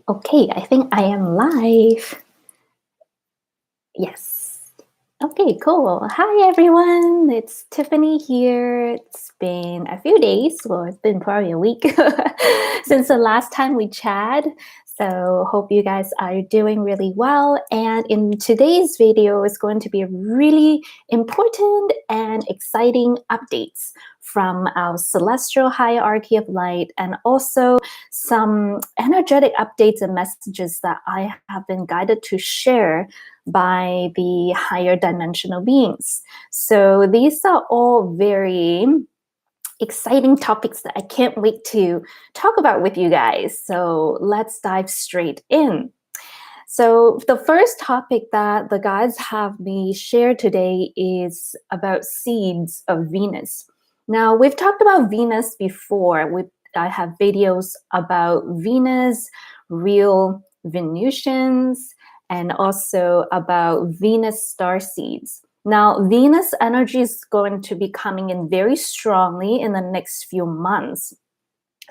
Okay, I think I am live. Yes. Okay, cool. Hi, everyone. It's Tiffany here. It's been a few days, well, it's been probably a week since the last time we chat. So hope you guys are doing really well. And in today's video is going to be a really important and exciting updates from our celestial hierarchy of light, and also some energetic updates and messages that I have been guided to share by the higher dimensional beings. So these are all very exciting topics that I can't wait to talk about with you guys. So let's dive straight in. So the first topic that the guides have me share today is about seeds of Venus. Now, we've talked about Venus before. I have videos about Venus, real Venusians, and also about Venus starseeds. Now, Venus energy is going to be coming in very strongly in the next few months.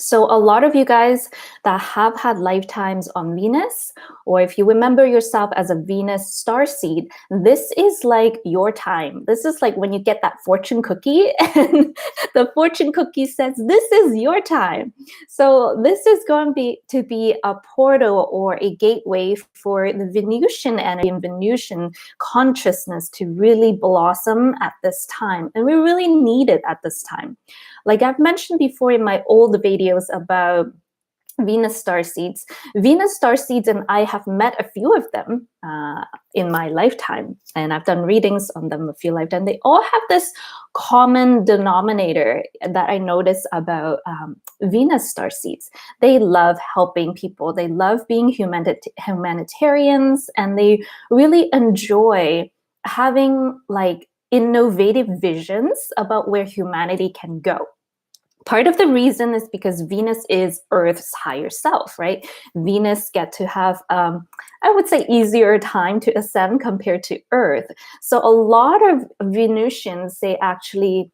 So a lot of you guys that have had lifetimes on Venus, or if you remember yourself as a Venus starseed, this is like your time. This is like when you get that fortune cookie and the fortune cookie says, this is your time. So this is going to be a portal or a gateway for the Venusian energy and Venusian consciousness to really blossom at this time. And we really need it at this time. Like I've mentioned before in my old videos about Venus starseeds, and I have met a few of them in my lifetime, and I've done readings on them a few lifetimes. They all have this common denominator that I notice about Venus starseeds. They love helping people. They love being humanitarians, and they really enjoy having like innovative visions about where humanity can go. Part of the reason is because Venus is Earth's higher self, right? Venus get to have, I would say, easier time to ascend compared to Earth. So a lot of Venusians, they actually,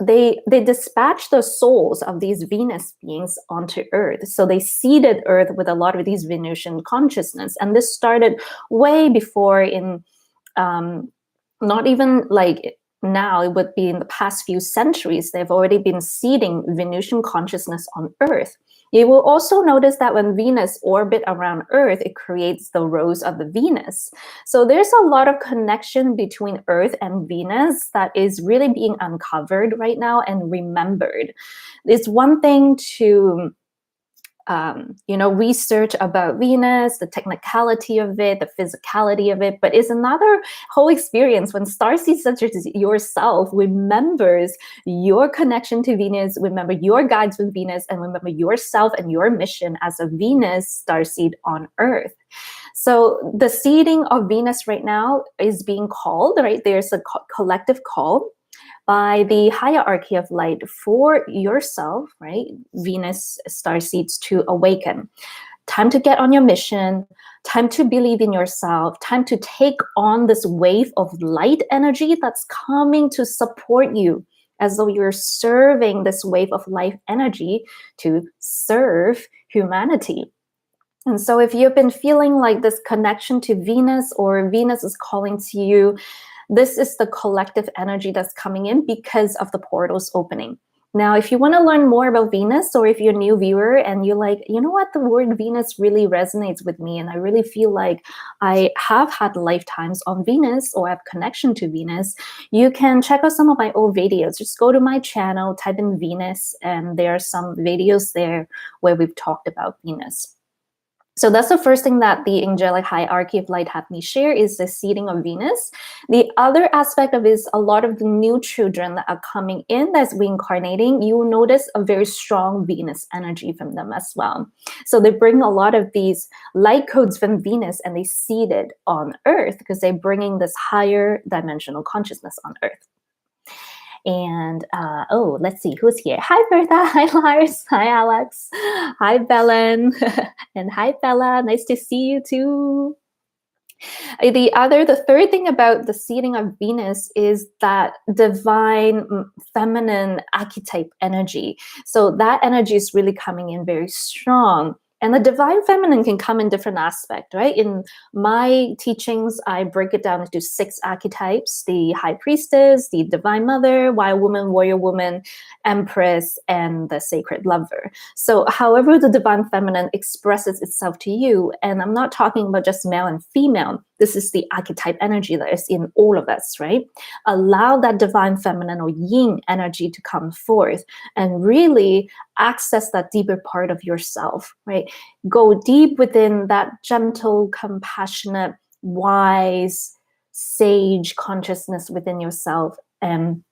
they dispatch the souls of these Venus beings onto Earth. So they seeded Earth with a lot of these Venusian consciousness. And this started way before in, not even like now, it would be in the past few centuries, they've already been seeding Venusian consciousness on Earth. You will also notice that when Venus orbits around Earth, it creates the rose of the Venus. So there's a lot of connection between Earth and Venus that is really being uncovered right now and remembered. It's one thing to research about Venus, the technicality of it, the physicality of it, but it's another whole experience when starseeds such as yourself remembers your connection to Venus, remember your guides with Venus, and remember yourself and your mission as a Venus starseed on Earth. So the seeding of Venus right now is being called, right? There's a collective call by the hierarchy of light for yourself, right? Venus starseeds to awaken. Time to get on your mission, time to believe in yourself, time to take on this wave of light energy that's coming to support you, as though you're serving this wave of life energy to serve humanity. And so if you've been feeling like this connection to Venus, or Venus is calling to you, this is the collective energy that's coming in because of the portals opening. Now, if you want to learn more about Venus, or if you're a new viewer and you're like, you know what, the word Venus really resonates with me, and I really feel like I have had lifetimes on Venus or have connection to Venus, you can check out some of my old videos. Just go to my channel, type in Venus, and there are some videos there where we've talked about Venus. So that's the first thing that the angelic hierarchy of light had me share, is the seeding of Venus. The other aspect of it is a lot of the new children that are coming in that's reincarnating. You will notice a very strong Venus energy from them as well. So they bring a lot of these light codes from Venus and they seed it on Earth because they're bringing this higher dimensional consciousness on Earth. And let's see who's here. Hi Bertha, hi Lars, hi Alex, hi Belen, and hi Bella. Nice to see you too. The third thing about the seeding of Venus is that divine feminine archetype energy. So that energy is really coming in very strong. And the divine feminine can come in different aspects, right? In my teachings, I break it down into 6 archetypes: the high priestess, the divine mother, wild woman, warrior woman, empress, and the sacred lover. So however the divine feminine expresses itself to you, and I'm not talking about just male and female, this is the archetype energy that is in all of us, right? Allow that divine feminine or yin energy to come forth and really access that deeper part of yourself, right? Go deep within that gentle, compassionate, wise, sage consciousness within yourself and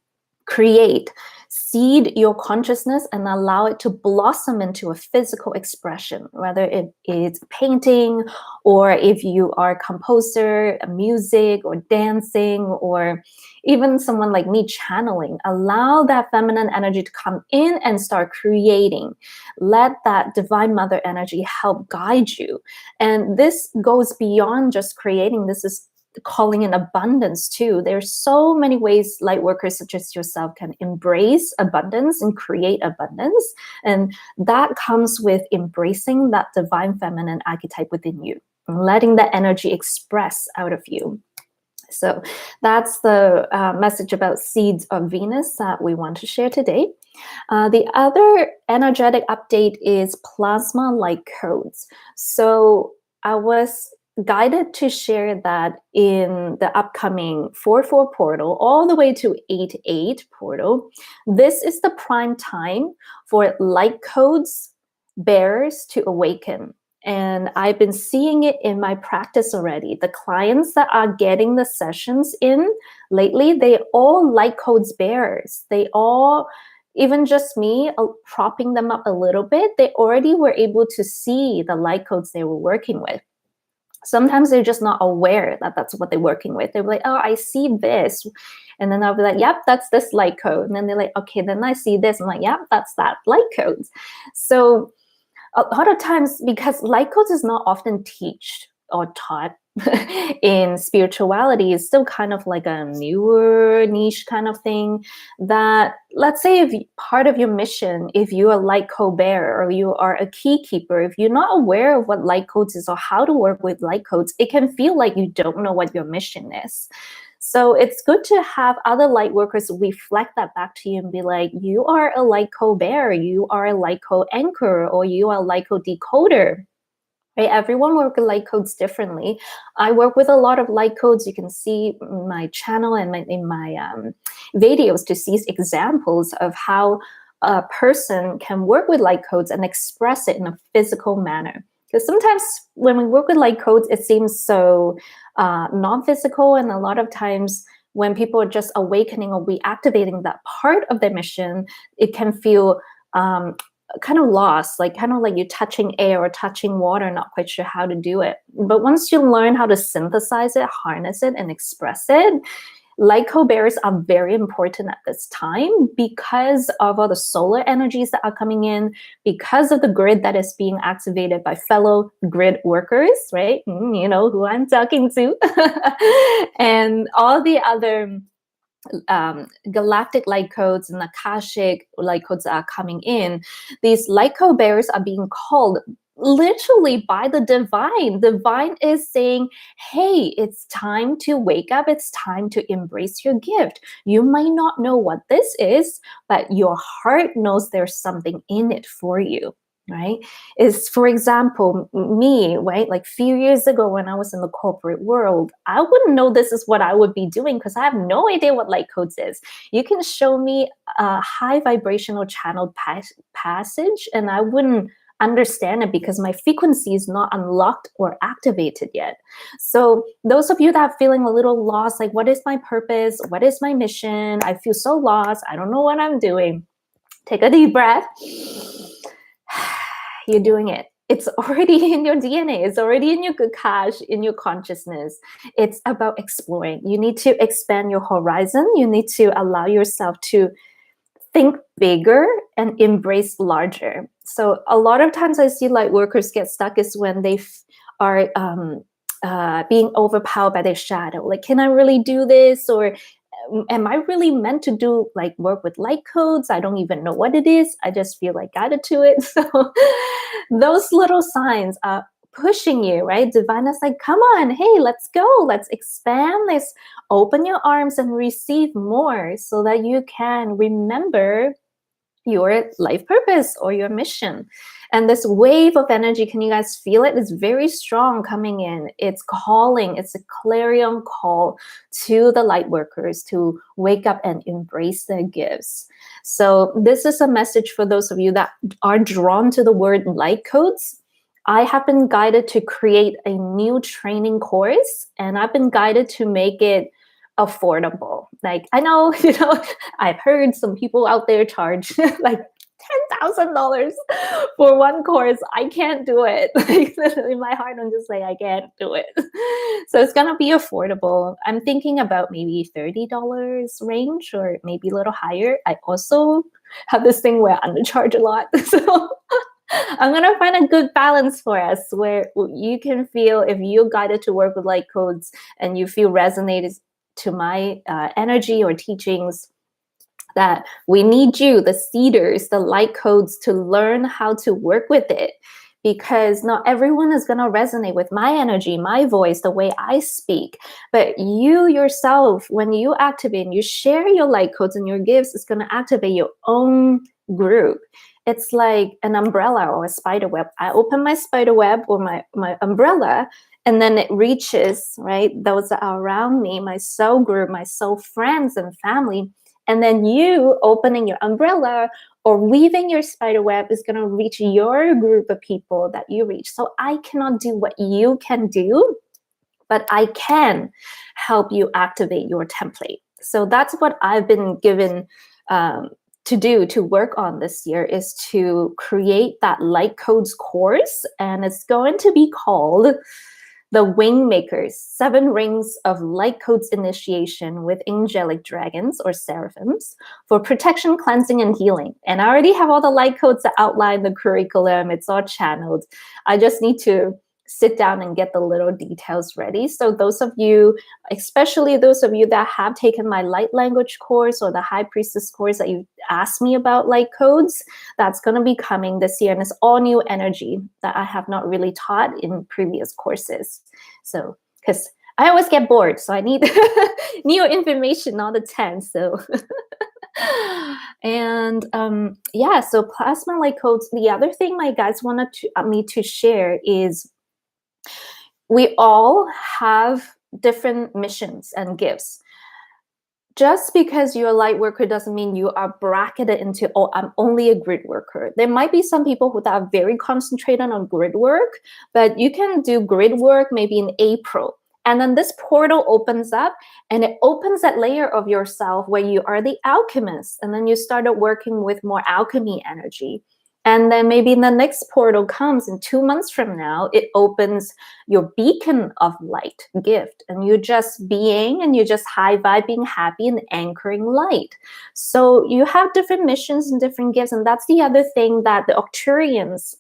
seed your consciousness and allow it to blossom into a physical expression, whether it is painting, or if you are a composer, music or dancing, or even someone like me channeling. Allow that feminine energy to come in and start creating. Let that divine mother energy help guide you. And this goes beyond just creating. This is calling in abundance too. There's so many ways light workers such as yourself can embrace abundance and create abundance. And that comes with embracing that divine feminine archetype within you and letting that energy express out of you. So that's the message about seeds of Venus that we want to share today. The other energetic update is plasma light codes. So I was guided to share that in the upcoming 4/4 portal all the way to 8/8 portal. This is the prime time for light codes bearers to awaken. And I've been seeing it in my practice already. The clients that are getting the sessions in lately, they all light codes bearers. They all, even just me propping them up a little bit, they already were able to see the light codes they were working with. Sometimes they're just not aware that that's what they're working with. They're like, oh, I see this. And then I'll be like, yep, that's this light code. And then they're like, okay, then I see this. I'm like, yep, that's that light code. So a lot of times, because light codes is not often taught in spirituality, is still kind of like a newer niche kind of thing, that let's say if part of your mission, if you're a light code bearer or you are a key keeper, if you're not aware of what light codes is or how to work with light codes, it can feel like you don't know what your mission is. So it's good to have other light workers reflect that back to you and be like, you are a light code bearer, you are a light code anchor, or you are a light code decoder. Right? Everyone works with light codes differently. I work with a lot of light codes. You can see my channel and in my videos to see examples of how a person can work with light codes and express it in a physical manner. Because sometimes when we work with light codes, it seems so non-physical, and a lot of times when people are just awakening or reactivating that part of their mission, it can feel kind of lost, kind of like you're touching air or touching water, not quite sure how to do it. But once you learn how to synthesize it, harness it, and express it, light code bearers are very important at this time because of all the solar energies that are coming in, because of the grid that is being activated by fellow grid workers, right? You know who I'm talking to. And all the other galactic light codes and Akashic light codes that are coming in. These light code bearers are being called literally by the divine. Divine is saying, hey, it's time to wake up. It's time to embrace your gift. You might not know what this is, but your heart knows there's something in it for you. Right? Is, for example, me, right? Like a few years ago when I was in the corporate world, I wouldn't know this is what I would be doing because I have no idea what light codes is. You can show me a high vibrational channel passage and I wouldn't understand it because my frequency is not unlocked or activated yet. So those of you that are feeling a little lost, like what is my purpose? What is my mission? I feel so lost. I don't know what I'm doing. Take a deep breath. You're doing it. It's already in your DNA. It's already in your Akash, in your consciousness. It's about exploring. You need to expand your horizon. You need to allow yourself to think bigger and embrace larger. So a lot of times I see light workers get stuck is when they are being overpowered by their shadow. Like, can I really do this? Or am I really meant to do like work with light codes? I don't even know what it is. I just feel like guided to it. So those little signs are pushing you, right? Divine is like, come on, hey, let's go. Let's expand. Let's open your arms and receive more so that you can remember your life purpose or your mission. And this wave of energy, can you guys feel it? It's very strong coming in. It's calling, it's a clarion call to the light workers to wake up and embrace their gifts. So this is a message for those of you that are drawn to the word light codes. I have been guided to create a new training course, and I've been guided to make it affordable. Like, I know, I've heard some people out there charge like $10,000 for one course. I can't do it. Like, in my heart, I'm just like, I can't do it. So it's gonna be affordable. I'm thinking about maybe $30 range or maybe a little higher. I also have this thing where I undercharge a lot. So I'm gonna find a good balance for us where you can feel, if you're guided to work with light codes and you feel resonated to my energy or teachings, that we need you, the seeders, the light codes, to learn how to work with it, because not everyone is going to resonate with my energy, my voice, the way I speak. But you yourself, when you activate and you share your light codes and your gifts, it's going to activate your own group. It's like an umbrella or a spider web. I open my spider web or my umbrella, and then it reaches, right, those that are around me, my soul group, my soul friends and family. And then you opening your umbrella or weaving your spider web is going to reach your group of people that you reach. So I cannot do what you can do, but I can help you activate your template. So that's what I've been given to do, to work on this year, is to create that light codes course. And it's going to be called the Wingmakers, 7 Rings of Light Codes Initiation with Angelic Dragons or Seraphims for protection, cleansing, and healing. And I already have all the light codes that outline the curriculum. It's all channeled. I just need to sit down and get the little details ready. So those of you, especially those of you that have taken my light language course or the High Priestess course that you asked me about light codes, that's going to be coming this year. And it's all new energy that I have not really taught in previous courses. So, because I always get bored, so I need new information all the time. So, and yeah, so plasma light codes. The other thing my guides wanted me to share is we all have different missions and gifts. Just because you're a light worker doesn't mean you are bracketed into, oh, I'm only a grid worker. There might be some people who are very concentrated on grid work, but you can do grid work maybe in April. And then this portal opens up and it opens that layer of yourself where you are the alchemist. And then you started working with more alchemy energy. And then maybe the next portal comes in 2 months from now, it opens your beacon of light gift. And you're just being, and you're just high vibing, happy and anchoring light. So you have different missions and different gifts. And that's the other thing that the Octurians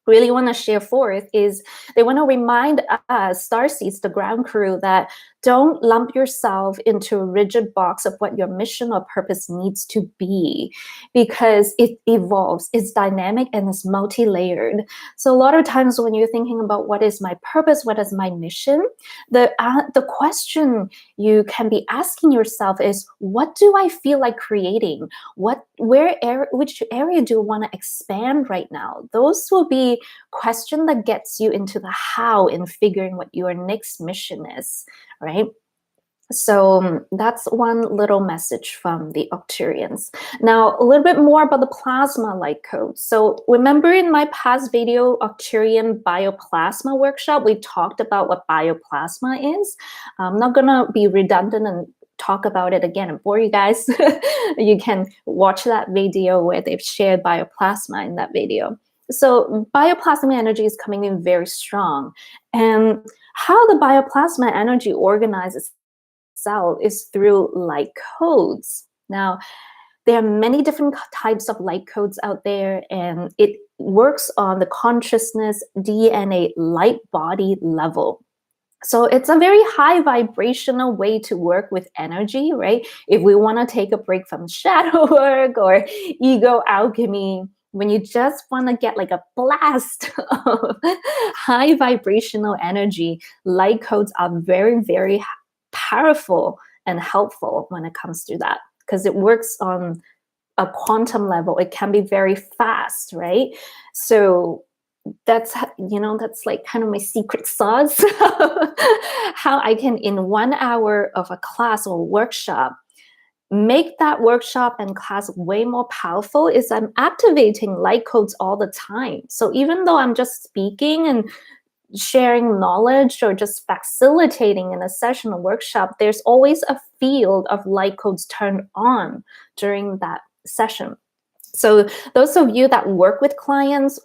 really want to share forth, is they want to remind us, Starseeds, the ground crew, that don't lump yourself into a rigid box of what your mission or purpose needs to be, because it evolves, it's dynamic, and it's multi-layered. So a lot of times when you're thinking about what is my purpose, what is my mission, the question you can be asking yourself is, what do I feel like creating? Which area do I want to expand right now? Those will be question that gets you into the how in figuring what your next mission is, right? So that's one little message from the Octurians. Now, a little bit more about the plasma light code. So remember in my past video, Octurian Bioplasma workshop, we talked about what bioplasma is. I'm not gonna be redundant and talk about it again and bore you guys. You can watch that video where they've shared bioplasma in that video. So bioplasma energy is coming in very strong. And how the bioplasma energy organizes itself is through light codes. Now, there are many different types of light codes out there, and it works on the consciousness DNA light body level. So it's a very high vibrational way to work with energy, right? If we want to take a break from shadow work or ego alchemy, when you just want to get like a blast of high vibrational energy, light codes are very, very powerful and helpful when it comes to that, because it works on a quantum level. It can be very fast, right? So that's, that's like kind of my secret sauce. How I can, in 1 hour of a class or workshop, make that workshop and class way more powerful, is I'm activating light codes all the time. So even though I'm just speaking and sharing knowledge or just facilitating in a session or workshop, there's always a field of light codes turned on during that session. So those of you that work with clients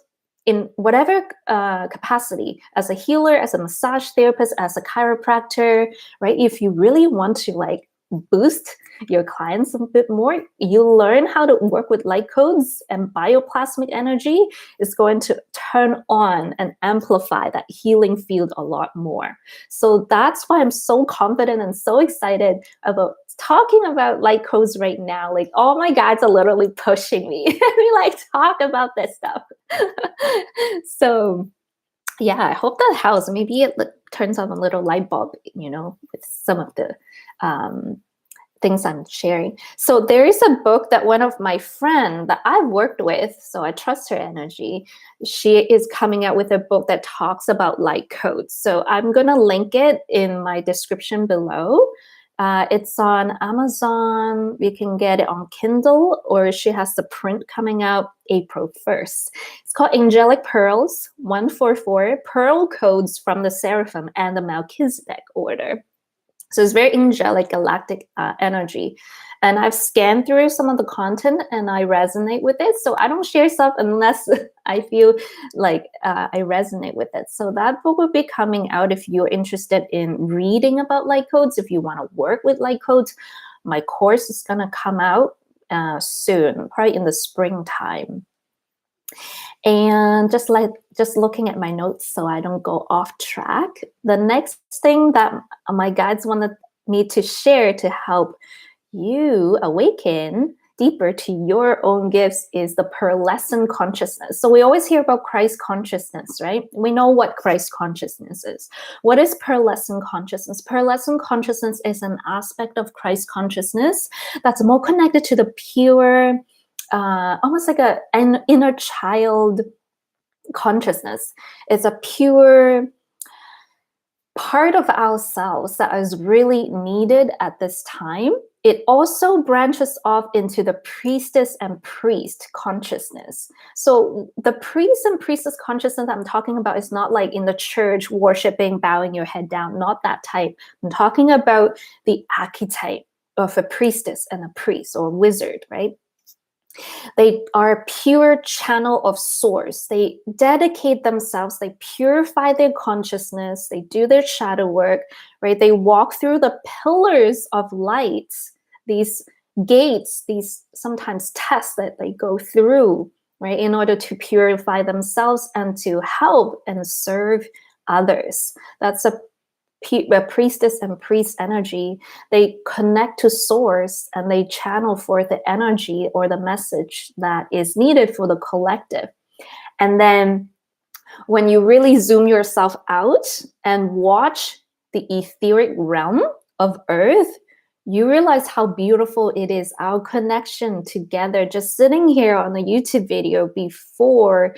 in whatever capacity, as a healer, as a massage therapist, as a chiropractor, right? If you really want to like boost your clients a bit more, you learn how to work with light codes, and bioplasmic energy is going to turn on and amplify that healing field a lot more. So that's why I'm so confident and so excited about talking about light codes right now. Like all my guides are literally pushing me. We like talk about this stuff. So yeah, I hope that helps. Maybe it turns on a little light bulb, with some of the things I'm sharing. So there is a book that one of my friends that I've worked with, so I trust her energy, she is coming out with a book that talks about light codes. So I'm going to link it in my description below. It's on Amazon. You can get it on Kindle, or she has the print coming out April 1st. It's called Angelic Pearls 144 Pearl Codes from the Seraphim and the Melchizedek Order. So it's very angelic galactic energy. And I've scanned through some of the content and I resonate with it. So I don't share stuff unless I feel like I resonate with it. So that book will be coming out if you're interested in reading about light codes, if you want to work with light codes. My course is going to come out soon, probably in the springtime. And just looking at my notes so I don't go off track, the next thing that my guides wanted me to share to help you awaken deeper to your own gifts is the pearlescent consciousness. So we always hear about Christ consciousness, right? We know what Christ consciousness is. What is pearlescent consciousness? Pearlescent consciousness is an aspect of Christ consciousness that's more connected to the pure, almost like an inner child consciousness. It's a pure part of ourselves that is really needed at this time. It also branches off into the priestess and priest consciousness. So the priest and priestess consciousness I'm talking about is not like in the church worshiping, bowing your head down, not that type. I'm talking about the archetype of a priestess and a priest or wizard, right? They are a pure channel of source. They dedicate themselves, they purify their consciousness, they do their shadow work, right? They walk through the pillars of light, these gates, these sometimes tests that they go through, right? In order to purify themselves and to help and serve others. That's a priestess and priest energy. They connect to source and they channel forth the energy or the message that is needed for the collective. And then when you really zoom yourself out and watch the etheric realm of Earth, you realize how beautiful it is, our connection together, just sitting here on the YouTube video before,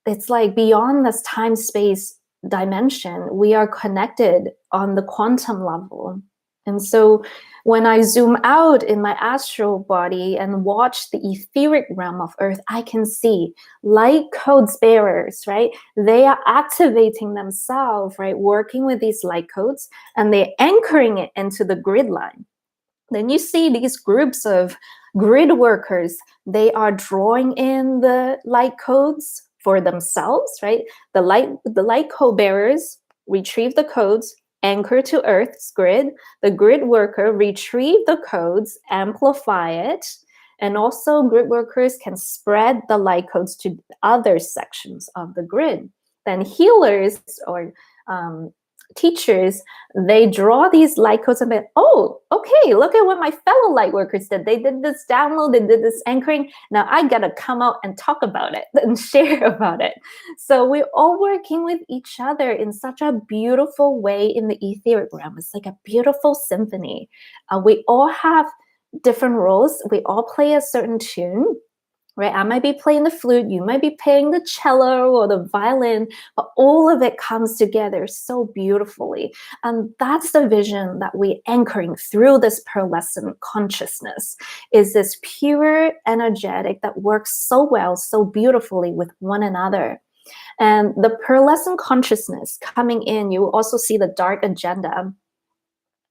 it's like beyond this time-space dimension, we are connected on the quantum level. And so when I zoom out in my astral body and watch the etheric realm of Earth, I can see light codes bearers, right? They are activating themselves, right? Working with these light codes, and they're anchoring it into the grid line. Then you see these groups of grid workers. They are drawing in the light codes for themselves, right? The light code bearers retrieve the codes, anchor to Earth's grid. The grid worker retrieve the codes, amplify it, and also grid workers can spread the light codes to other sections of the grid. Then healers or teachers, they draw these light codes and be, oh, okay, look at what my fellow light workers did. They did this download, they did this anchoring. Now I gotta come out and talk about it and share about it. So we're all working with each other in such a beautiful way in the etheric realm. It's like a beautiful symphony. We all have different roles. We all play a certain tune. Right? I might be playing the flute, you might be playing the cello or the violin, but all of it comes together so beautifully. And that's the vision that we're anchoring through this pearlescent consciousness, is this pure energetic that works so well, so beautifully with one another. And the pearlescent consciousness coming in, you will also see the dark agenda.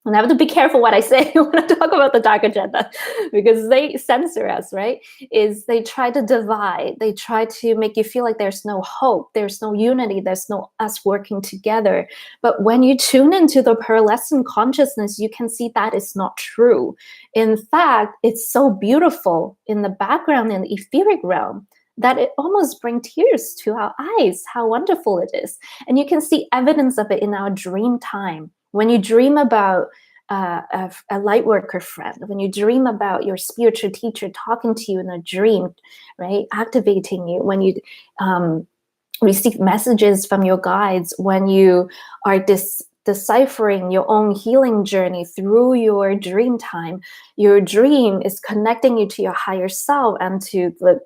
And I have to be careful what I say when I talk about the dark agenda, because they censor us, right? Is they try to divide. They try to make you feel like there's no hope, there's no unity, there's no us working together. But when you tune into the pearlescent consciousness, you can see that is not true. In fact, it's so beautiful in the background, in the etheric realm, that it almost brings tears to our eyes, how wonderful it is. And you can see evidence of it in our dream time. When you dream about a light worker friend, when you dream about your spiritual teacher talking to you in a dream, right, activating you, when you receive messages from your guides, when you are deciphering your own healing journey through your dream time, your dream is connecting you to your higher self and to the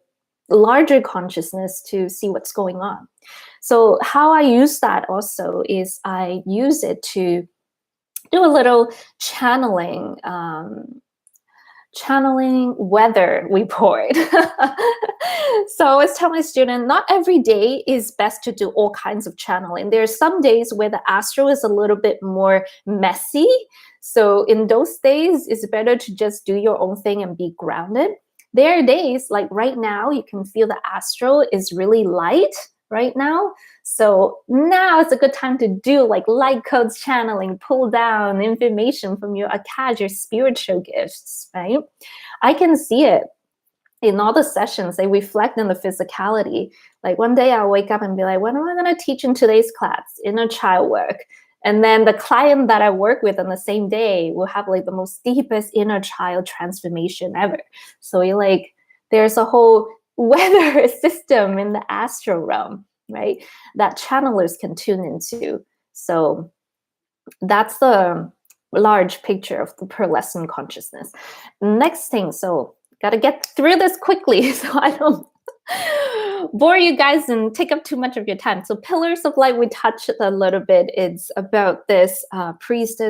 larger consciousness to see what's going on. So how I use that also is I use it to do a little channeling weather report. So I always tell my student, not every day is best to do all kinds of channeling. There are some days where the astral is a little bit more messy. So in those days, it's better to just do your own thing and be grounded. There are days, like right now, you can feel the astral is really light right now. So now it's a good time to do like light codes channeling, pull down information from your Akaj, your spiritual gifts, right? I can see it in all the sessions. They reflect in the physicality. Like one day I'll wake up and be like, what am I going to teach in today's class? Inner child work. And then the client that I work with on the same day will have like the most deepest inner child transformation ever. So you're like, there's a whole weather system in the astral realm, right, that channelers can tune into. So that's the large picture of the pearlescent consciousness. Next thing, so gotta get through this quickly so I don't bore you guys and take up too much of your time. So pillars of light, we touched a little bit. It's about this priest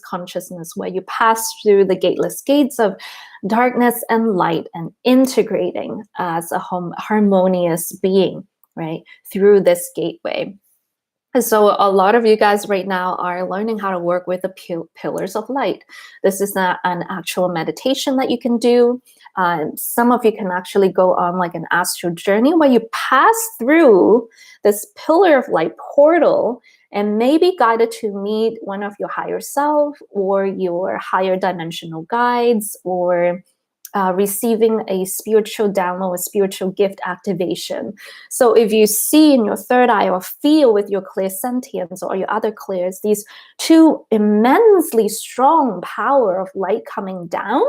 consciousness, where you pass through the gateless gates of darkness and light and integrating as a harmonious being, right, through this gateway. And so a lot of you guys right now are learning how to work with the pillars of light. This is not an actual meditation that you can do. Some of you can actually go on like an astral journey where you pass through this pillar of light portal and may be guided to meet one of your higher self or your higher dimensional guides, or receiving a spiritual download, a spiritual gift activation. So if you see in your third eye or feel with your clairsentience or your other clairs, these two immensely strong power of light coming down,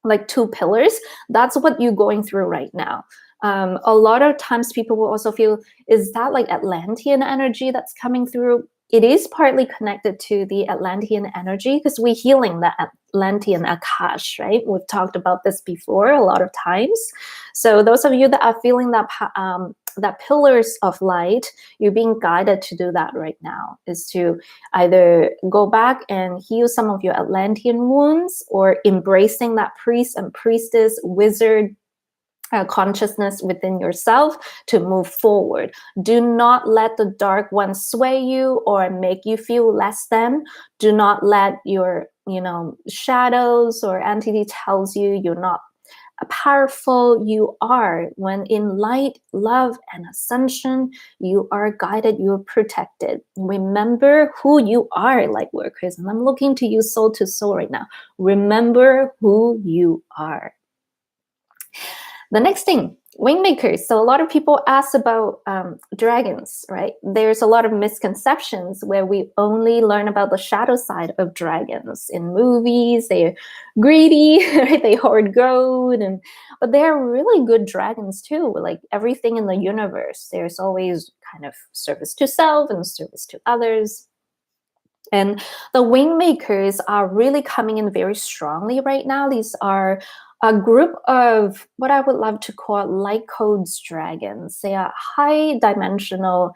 like two pillars, that's what you're going through right now. A lot of times people will also feel, is that like Atlantean energy that's coming through? It is partly connected to the Atlantean energy because we're healing the Atlantean Akash, right? We've talked about this before a lot of times. So those of you that are feeling that that pillars of light, you're being guided to do that right now, is to either go back and heal some of your Atlantean wounds, or embracing that priest and priestess, wizard, consciousness within yourself to move forward. Do not let the dark one sway you or make you feel less than. Do not let your, shadows or entity tells you you're not powerful. You are. When in light, love, and ascension, you are guided, you are protected. Remember who you are, light workers. And I'm looking to you soul to soul right now. Remember who you are. The next thing, Wingmakers. So a lot of people ask about dragons, right? There's a lot of misconceptions where we only learn about the shadow side of dragons in movies. They're greedy, right? They hoard gold, but they're really good dragons too. Like everything in the universe, there's always kind of service to self and service to others. And the Wingmakers are really coming in very strongly right now. These are a group of what I would love to call light codes dragons. They are high dimensional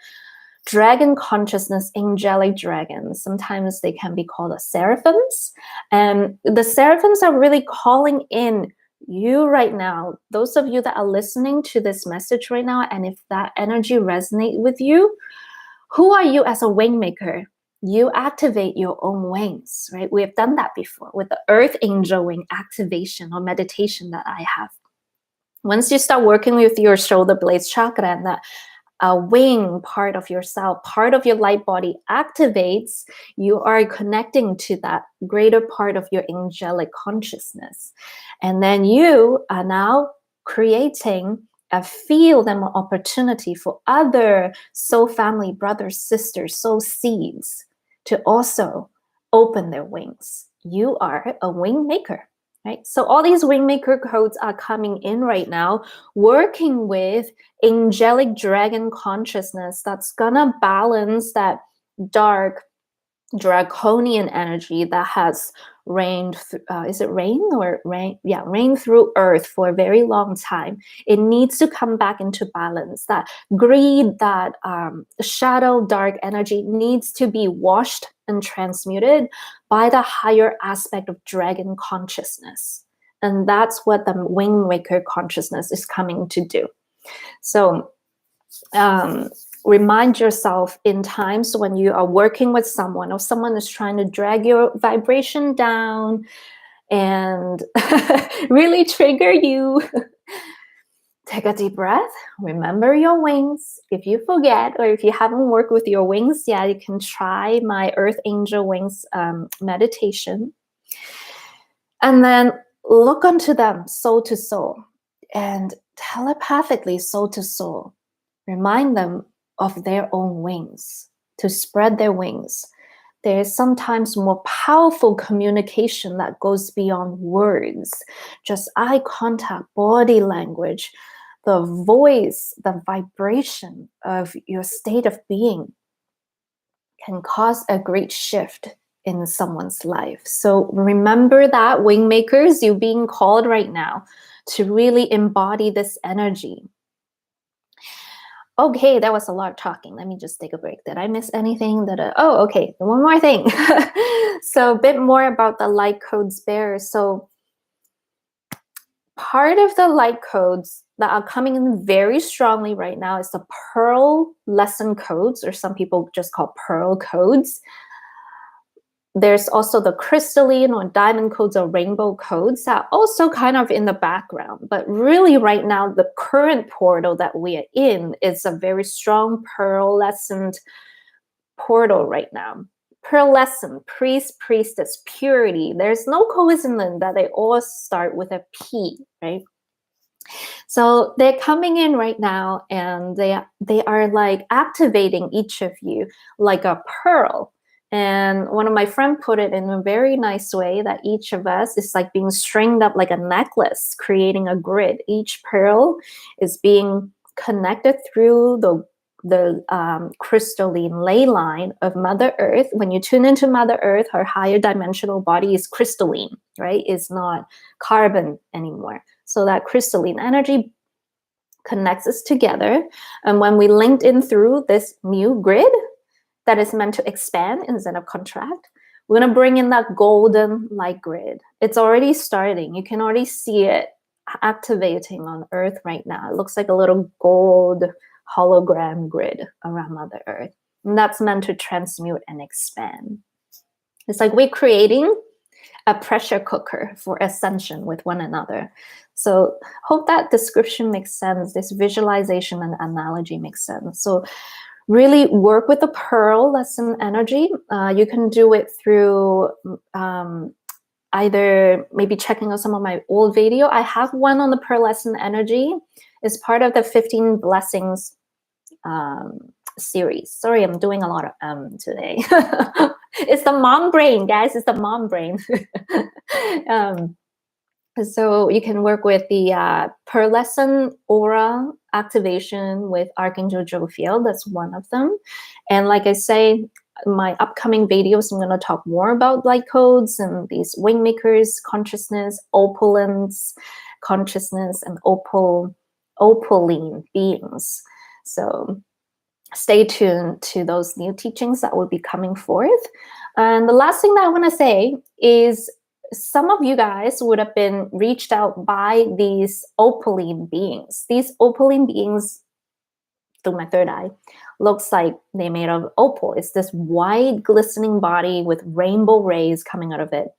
dragon consciousness, angelic dragons. Sometimes they can be called the seraphims. And the seraphims are really calling in you right now, those of you that are listening to this message right now, and if that energy resonates with you, who are you as a wingmaker? You activate your own wings, right? We have done that before with the earth angel wing activation or meditation that I have. Once you start working with your shoulder blades chakra and that wing part of yourself, part of your light body activates, you are connecting to that greater part of your angelic consciousness. And then you are now creating a field and opportunity for other soul family, brothers, sisters, soul seeds to also open their wings. You are a wing maker, right? So all these wingmaker codes are coming in right now, working with angelic dragon consciousness that's gonna balance that dark draconian energy that has reigned is it rain or rain yeah rain through earth for a very long time. It needs to come back into balance. That greed, that shadow dark energy needs to be washed and transmuted by the higher aspect of dragon consciousness, and that's what the wingmaker consciousness is coming to do. So remind yourself in times when you are working with someone or someone is trying to drag your vibration down and really trigger you. Take a deep breath. Remember your wings. If you forget or if you haven't worked with your wings yet, you can try my Earth Angel Wings meditation. And then look onto them soul to soul and telepathically soul to soul. Remind them of their own wings, to spread their wings. There is sometimes more powerful communication that goes beyond words. Just eye contact, body language, the voice, the vibration of your state of being can cause a great shift in someone's life. So remember that, wingmakers, you're being called right now to really embody this energy. Okay, that was a lot of talking. Let me just take a break. Did I miss anything? Oh, okay, one more thing. So a bit more about the light codes bearers. So part of the light codes that are coming in very strongly right now is the pearl lesson codes, or some people just call pearl codes. There's also the crystalline or diamond codes or rainbow codes that are also kind of in the background. But really right now, the current portal that we are in is a very strong pearlescent portal right now. Pearlescent, priest, priestess, purity. There's no coincidence that they all start with a P, right? So they're coming in right now and they are like activating each of you like a pearl. And one of my friends put it in a very nice way that each of us is like being stringed up like a necklace, creating a grid. Each pearl is being connected through the crystalline ley line of Mother Earth. When you tune into Mother Earth, her higher dimensional body is crystalline, right? It's not carbon anymore. So that crystalline energy connects us together. And when we linked in through this new grid, that is meant to expand instead of contract, we're going to bring in that golden light grid. It's already starting. You can already see it activating on Earth right now. It looks like a little gold hologram grid around Mother Earth. And that's meant to transmute and expand. It's like we're creating a pressure cooker for ascension with one another. So hope that description makes sense. This visualization and analogy makes sense. So really work with the pearl lesson energy. You can do it through either maybe checking out some of my old video. I have one on the pearl lesson energy. It's part of the 15 blessings series. Sorry, I'm doing a lot of today. It's the mom brain, guys. It's the mom brain. So you can work with the Pearlescent aura activation with Archangel Jophiel. That's one of them. And like I say, my upcoming videos, I'm going to talk more about light codes and these Wingmakers, consciousness, opulence, consciousness, and opaline beings. So stay tuned to those new teachings that will be coming forth. And the last thing that I want to say is some of you guys would have been reached out by these opaline beings. These opaline beings, through my third eye, looks like they're made of opal. It's this white glistening body with rainbow rays coming out of it.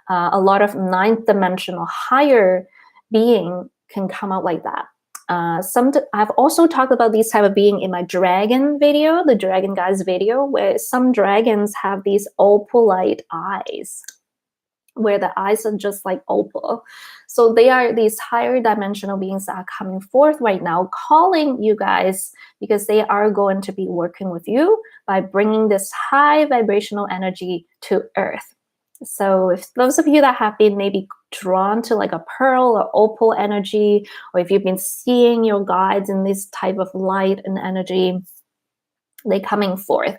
A lot of ninth dimensional higher being can come out like that. I've also talked about these type of being in my dragon video, the dragon guys video, where some dragons have these opalite eyes, where the eyes are just like opal. So they are these higher dimensional beings that are coming forth right now, calling you guys, because they are going to be working with you by bringing this high vibrational energy to earth. So if those of you that have been maybe drawn to like a pearl or opal energy, or if you've been seeing your guides in this type of light and energy, they're coming forth.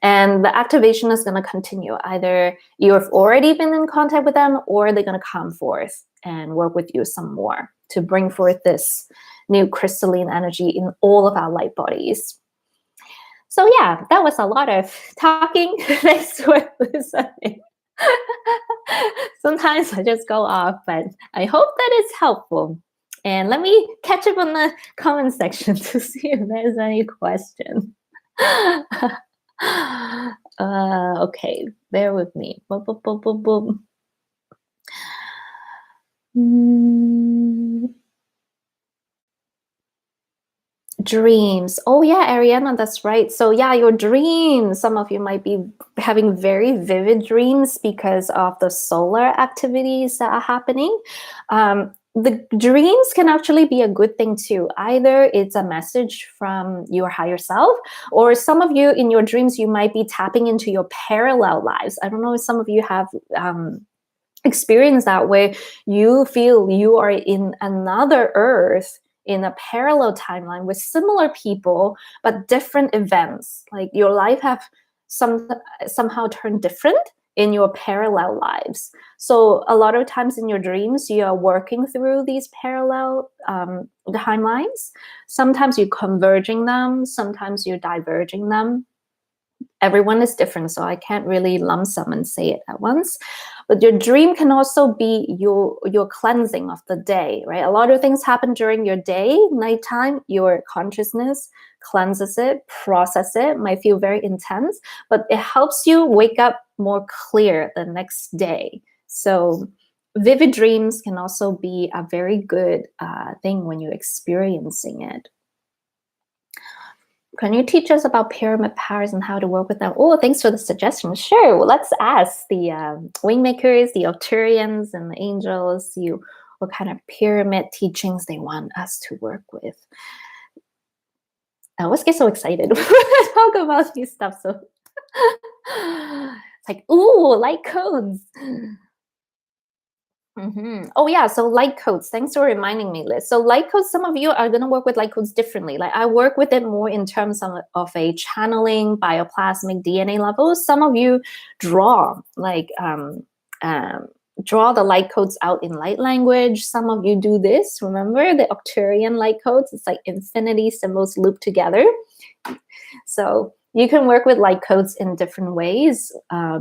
And the activation is going to continue. Either you've already been in contact with them, or they're going to come forth and work with you some more to bring forth this new crystalline energy in all of our light bodies. So yeah, that was a lot of talking. Thanks for listening. Sometimes I just go off, but I hope that it's helpful. And let me catch up on the comment section to see if there's any question. Okay, bear with me. Boom, boom, boom, boom, boom. Dreams. Oh yeah, Ariana, that's right. So yeah, your dreams. Some of you might be having very vivid dreams because of the solar activities that are happening. The dreams can actually be a good thing too. Either it's a message from your higher self, or some of you in your dreams, you might be tapping into your parallel lives. I don't know if some of you have experienced that, where you feel you are in another earth, in a parallel timeline with similar people, but different events. Like your life have somehow turned different in your parallel lives. So a lot of times in your dreams, you are working through these parallel timelines. Sometimes you're converging them, sometimes you're diverging them. Everyone is different, so I can't really lump sum and say it at once. But your dream can also be your cleansing of the day, right? A lot of things happen during your day, nighttime. Your consciousness cleanses it, process it, might feel very intense, but it helps you wake up more clear the next day. So vivid dreams can also be a very good thing when you're experiencing it. Can you teach us about pyramid powers and how to work with them? Oh, thanks for the suggestion. Sure. Well, let's ask the Wingmakers, the Arcturians, and the angels, what kind of pyramid teachings they want us to work with. I always get so excited when I talk about these stuff. So it's like, ooh, light codes. Oh yeah, so light codes. Thanks for reminding me, Liz. So light codes, some of you are going to work with light codes differently. Like I work with it more in terms of a channeling, bioplasmic DNA level. Some of you draw, like draw the light codes out in light language. Some of you do this. Remember the Arcturian light codes? It's like infinity symbols looped together. So you can work with light codes in different ways,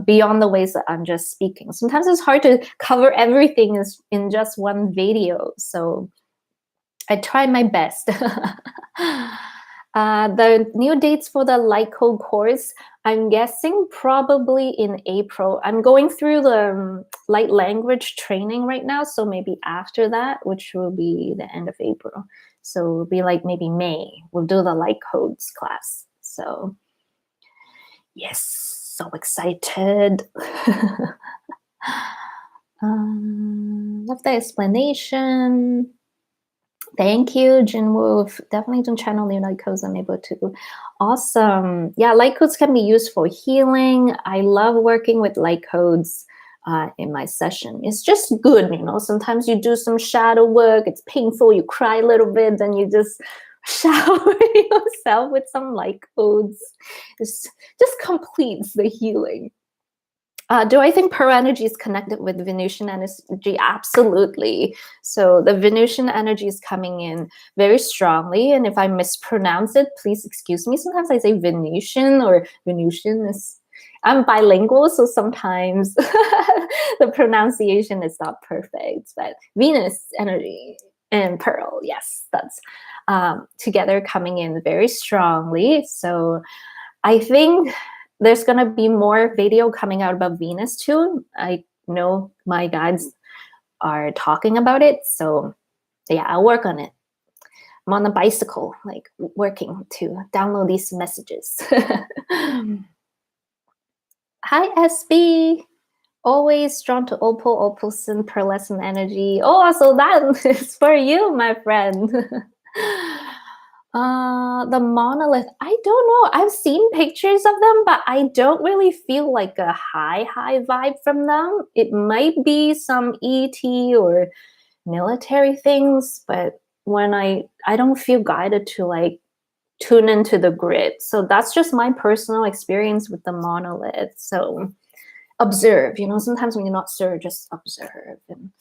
beyond the ways that I'm just speaking. Sometimes it's hard to cover everything in just one video, so I try my best. The new dates for the light code course, I'm guessing probably in April. I'm going through the light language training right now, so maybe after that, which will be the end of April. So it'll be like maybe May, we'll do the light codes class. So yes, so excited. Love the explanation. Thank you, Jinwoo. Definitely don't channel your light codes. I'm able to. Awesome. Yeah, light codes can be used for healing. I love working with light codes in my session. It's just good, you know. Sometimes you do some shadow work. It's painful. You cry a little bit, then you just shower yourself with some light codes. It's just completes the healing. Do I think Pearl energy is connected with Venusian energy? Absolutely. So the Venusian energy is coming in very strongly. And if I mispronounce it, please excuse me. Sometimes I say Venusian or Venusian. I'm bilingual, so sometimes the pronunciation is not perfect. But Venus energy and Pearl, yes, that's together coming in very strongly. So I think there's going to be more video coming out about Venus too. I know my guides are talking about it. So yeah, I'll work on it. I'm on a bicycle, like working to download these messages. Hi, SB. Always drawn to opal, opalescent, pearlescent energy. Oh, so that is for you, my friend. The monolith, I don't know. I've seen pictures of them, but I don't really feel like a high vibe from them. It might be some ET or military things, but when I don't feel guided to like tune into the grid. So that's just my personal experience with the monolith. So observe, you know, sometimes when you're not sure, just observe and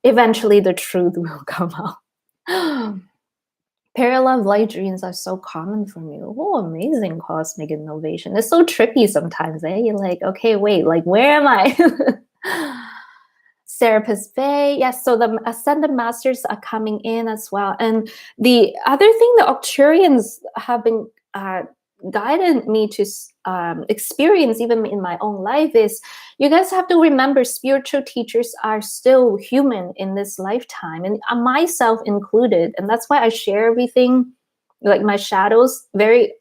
eventually the truth will come out. Parallel light dreams are so common for me. Oh, amazing cosmic innovation. It's so trippy sometimes, eh? You're like, okay, wait, like, where am I? Serapis Bay. Yes, so the Ascended Masters are coming in as well. And the other thing, the Octurians have been guided me to experience even in my own life is you guys have to remember spiritual teachers are still human in this lifetime, and myself included. And that's why I share everything, like my shadows, very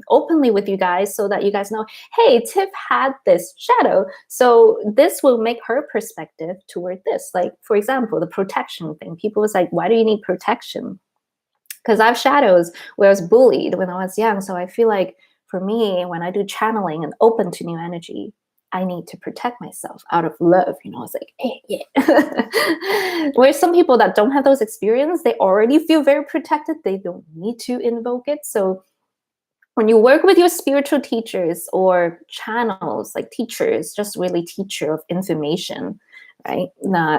openly with you guys, so that you guys know, hey, Tiff had this shadow, so this will make her perspective toward this. Like, for example, the protection thing. People was like, why do you need protection? Because I have shadows where I was bullied when I was young. So I feel like for me, when I do channeling and open to new energy, I need to protect myself out of love. You know, it's like, hey, yeah. Where some people that don't have those experiences, they already feel very protected. They don't need to invoke it. So when you work with your spiritual teachers or channels, like teachers, just really teacher of information, right?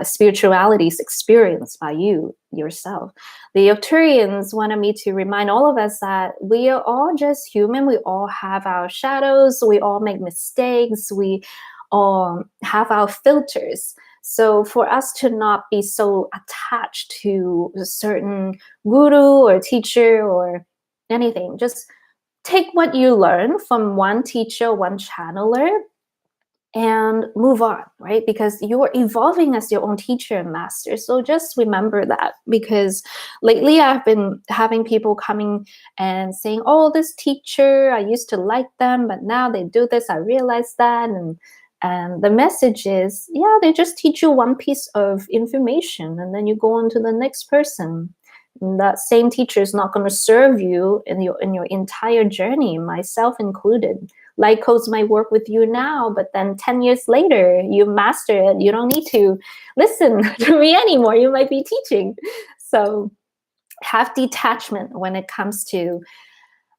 Spirituality is experienced by you yourself. The Octurians wanted me to remind all of us that we are all just human. We all have our shadows. We all make mistakes. We all have our filters. So for us to not be so attached to a certain guru or teacher or anything, just take what you learn from one teacher, one channeler, and move on, right? Because you're evolving as your own teacher and master. So just remember that, because lately I've been having people coming and saying, oh, this teacher, I used to like them, but now they do this, I realize that. And the message is, yeah, they just teach you one piece of information and then you go on to the next person. And that same teacher is not going to serve you in your entire journey, myself included. Light codes might work with you now, but then 10 years later, you master it. You don't need to listen to me anymore. You might be teaching. So have detachment when it comes to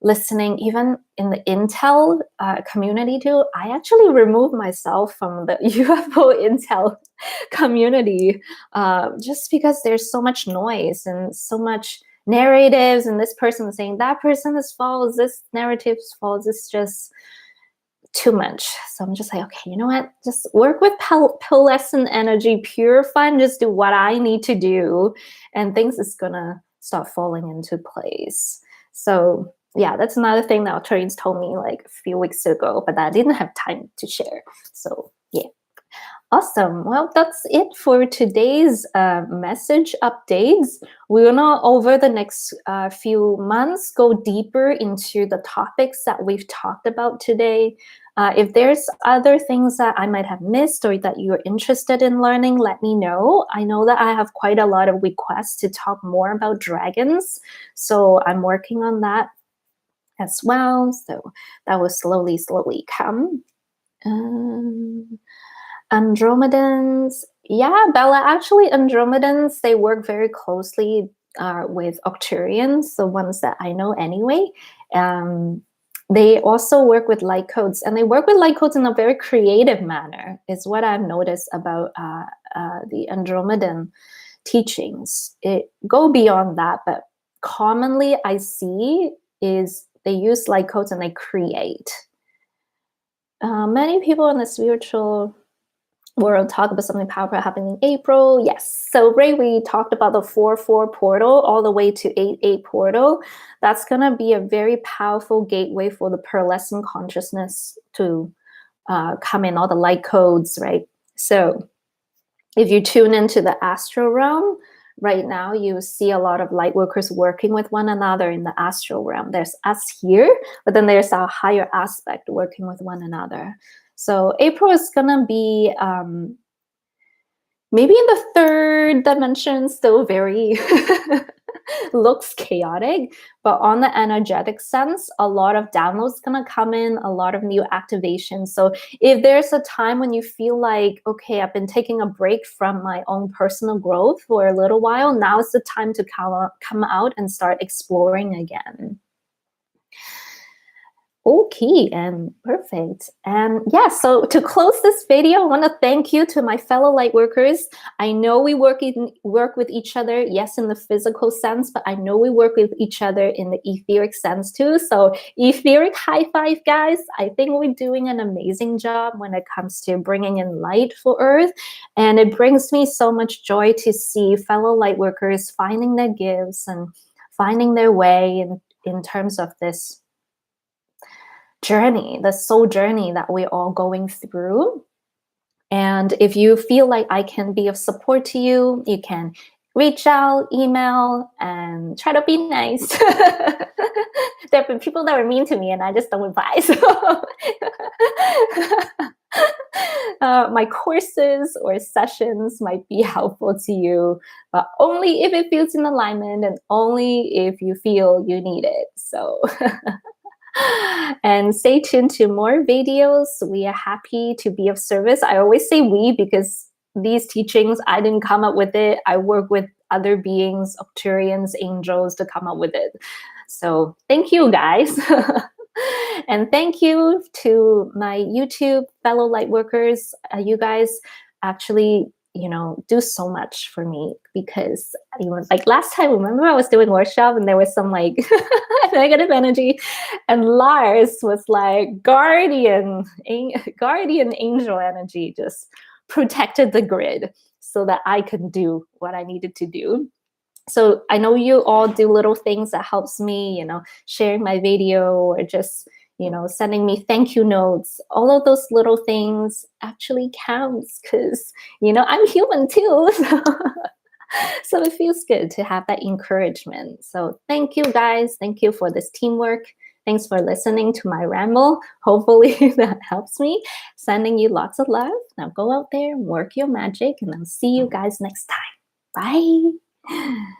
listening. Even in the Intel community too, I actually removed myself from the UFO Intel community just because there's so much noise and so much narratives, and this person is saying that person is false, this narrative is false. It's just too much. So I'm just like, okay, you know what? Just work with pearlescent energy, pure fun, just do what I need to do, and things is gonna start falling into place. So yeah, that's another thing that Arcturians told me like a few weeks ago, but I didn't have time to share. So yeah. Awesome. Well, that's it for today's message updates. We're gonna, over the next few months, go deeper into the topics that we've talked about today. If there's other things that I might have missed or that you're interested in learning, let me know. I know that I have quite a lot of requests to talk more about dragons, so I'm working on that as well. So that will slowly come. Andromedans, yeah, Bella, actually Andromedans, they work very closely with Octurians, the ones that I know anyway. They also work with light codes, and they work with light codes in a very creative manner, is what I've noticed about the Andromedan teachings. It go beyond that, but commonly I see is they use light codes and they create. Many people in the spiritual world talk about something powerful happening in April. Yes. So Ray, we talked about the 4/4 portal all the way to 8/8 portal. That's going to be a very powerful gateway for the pearlescent consciousness to come in, all the light codes, right? So if you tune into the astral realm, right now you see a lot of light workers working with one another in the astral realm. There's us here, but then there's our higher aspect working with one another. So April is gonna be maybe in the third dimension, still very looks chaotic, but on the energetic sense, a lot of downloads gonna come in, a lot of new activations. So if there's a time when you feel like, okay, I've been taking a break from my own personal growth for a little while, now is the time to come out and start exploring again. Okay, and perfect. And yeah, so to close this video, I want to thank you to my fellow light workers. I know we work with each other, yes, in the physical sense, but I know we work with each other in the etheric sense too. So etheric high five, guys. I think we're doing an amazing job when it comes to bringing in light for Earth. And it brings me so much joy to see fellow light workers finding their gifts and finding their way in terms of this journey, the soul journey that we're all going through. And if you feel like I can be of support to you, you can reach out, email, and try to be nice. There have been people that were mean to me and I just don't reply. So my courses or sessions might be helpful to you, but only if it feels in alignment and only if you feel you need it. So and stay tuned to more videos. We are happy to be of service. I always say we because these teachings, I didn't come up with it. I work with other beings, Octurians, angels to come up with it. So thank you, guys. And thank you to my YouTube fellow light workers. You guys actually, you know, do so much for me because, you know, like last time, remember I was doing workshop and there was some like negative energy, and Lars was like guardian angel energy, just protected the grid so that I could do what I needed to do. So I know you all do little things that helps me, you know, sharing my video or just, you know, sending me thank you notes. All of those little things actually counts because, you know, I'm human too. So it feels good to have that encouragement. So thank you, guys. Thank you for this teamwork. Thanks for listening to my ramble. Hopefully that helps me. Sending you lots of love. Now go out there and work your magic, and I'll see you guys next time. Bye.